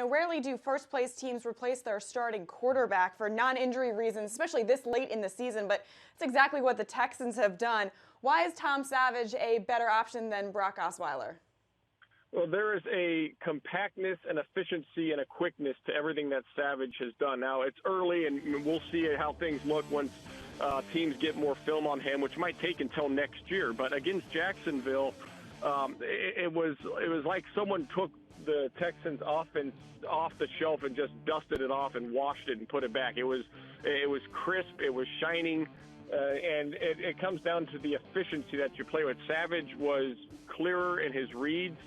rarely do first-place teams replace their starting quarterback for non-injury reasons, especially this late in the season, but it's exactly what the Texans have done. Why is Tom Savage a better option than Brock Osweiler? Well, there is a compactness and efficiency and a quickness to everything that Savage has done. Now, it's early, and we'll see how things look once teams get more film on him, which might take until next year. But against Jacksonville, it was like someone took the Texans' offense off the shelf and just dusted it off and washed it and put it back. It was crisp, it was shining, and it comes down to the efficiency that you play with. Savage was clearer in his reads.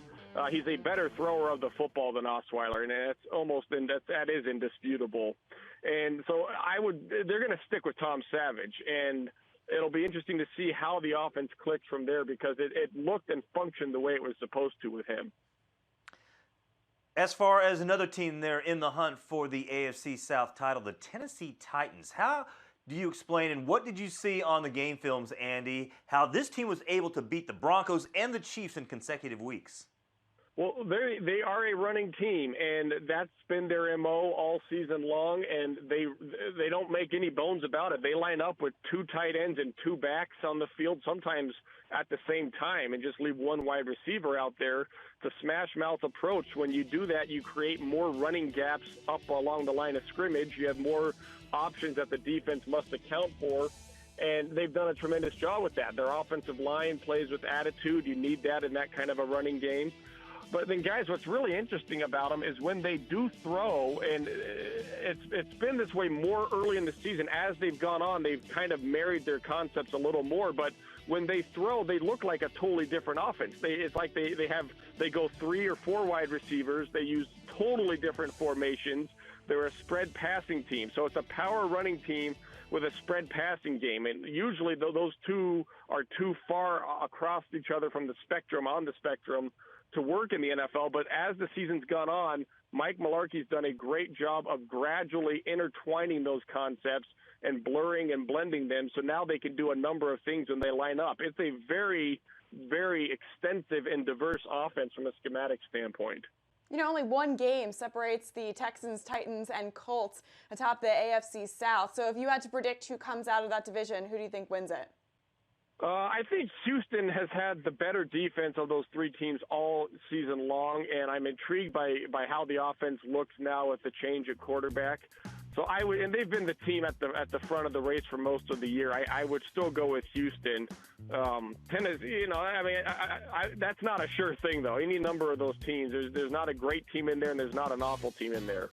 He's a better thrower of the football than Osweiler, and that is indisputable. And so they're going to stick with Tom Savage, and it'll be interesting to see how the offense clicks from there because it looked and functioned the way it was supposed to with him. As far as another team there in the hunt for the AFC South title, the Tennessee Titans, how do you explain and what did you see on the game films, Andy, how this team was able to beat the Broncos and the Chiefs in consecutive weeks? Well, they are a running team, and that's been their MO all season long, and they don't make any bones about it. They line up with two tight ends and two backs on the field, sometimes at the same time, and just leave one wide receiver out there to smash mouth approach. When you do that, you create more running gaps up along the line of scrimmage. You have more options that the defense must account for. And they've done a tremendous job with that. Their offensive line plays with attitude. You need that in that kind of a running game. But then, guys, what's really interesting about them is when they do throw, and it's been this way more early in the season. As they've gone on, they've kind of married their concepts a little more. But when they throw, they look like a totally different offense. It's like they go 3 or 4 wide receivers. They use totally different formations. They're a spread passing team. So it's a power running team with a spread passing game. And usually those two are too far across each other from the spectrum, on the spectrum, to work in the NFL. But as the season's gone on, Mike Mularkey's done a great job of gradually intertwining those concepts and blurring and blending them. So now they can do a number of things when they line up. It's a very, very extensive and diverse offense from a schematic standpoint. Only one game separates the Texans, Titans, and Colts atop the AFC South. So if you had to predict who comes out of that division, who do you think wins it? I think Houston has had the better defense of those three teams all season long, and I'm intrigued by how the offense looks now with the change at quarterback. So and they've been the team at the front of the race for most of the year. I would still go with Houston. Tennessee, that's not a sure thing though. Any number of those teams, there's not a great team in there, and there's not an awful team in there.